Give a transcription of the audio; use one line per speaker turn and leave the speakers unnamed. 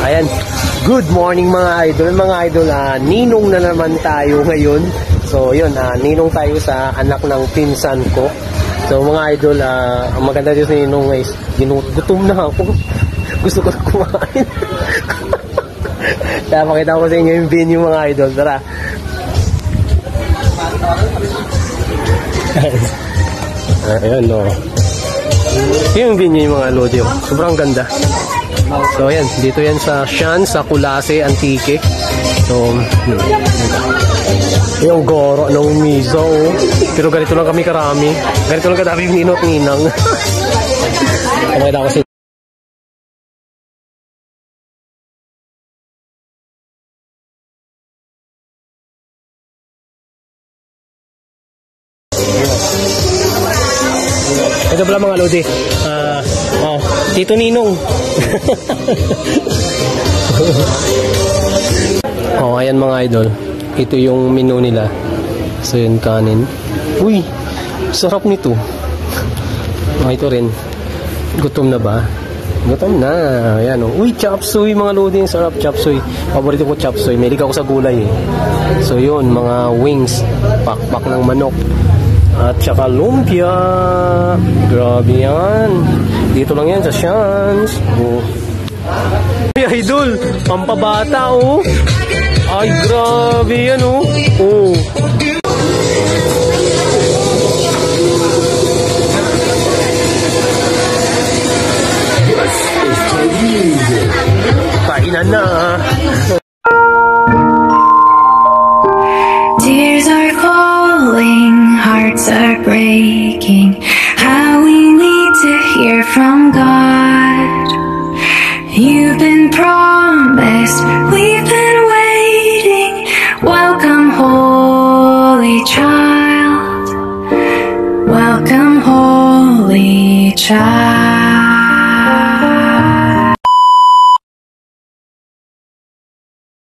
Ayan, good morning mga idol. Mga idol, ninong na naman tayo ngayon. So yun, ninong tayo sa anak ng pinsan ko. So mga idol, ang maganda dito sa ninong is gutom na ako. Gusto ko na kumain. Kaya makita ko sa inyo yung venue mga idol. Tara. Ayan no. Yung venue yung mga lodi. Sobrang ganda. So ayan, dito yan sa Shan, sa Kulase, Antique. So, yung goro ng miso. Pero ganito lang kami karami. Ganito lang kadami ninot ninang. Kumakita ko sa ito pala mga lodi. Tito Ninong. Ayan mga idol. Ito yung menu nila. So yun, kanin. Uy, sarap nito. Ito rin. Gutom na ba? Gutom na. Ayan o. Uy, chop suey mga lodi. Sarap chop suey. Paborito ko chop suey. Mahilig ako sa gulay eh. So yun, mga wings. Pakpak ng manok. At saka lumpia. Grabe yan. Dito lang yan sa Shans. Oh. Ay, idol. Pampabata oh. Ay, grabe yan oh. Oh. Kainan na.
Tears are falling, hearts are breaking. How we need to hear from God. You've been promised, we've been waiting. Welcome, Holy Child. Welcome, Holy Child.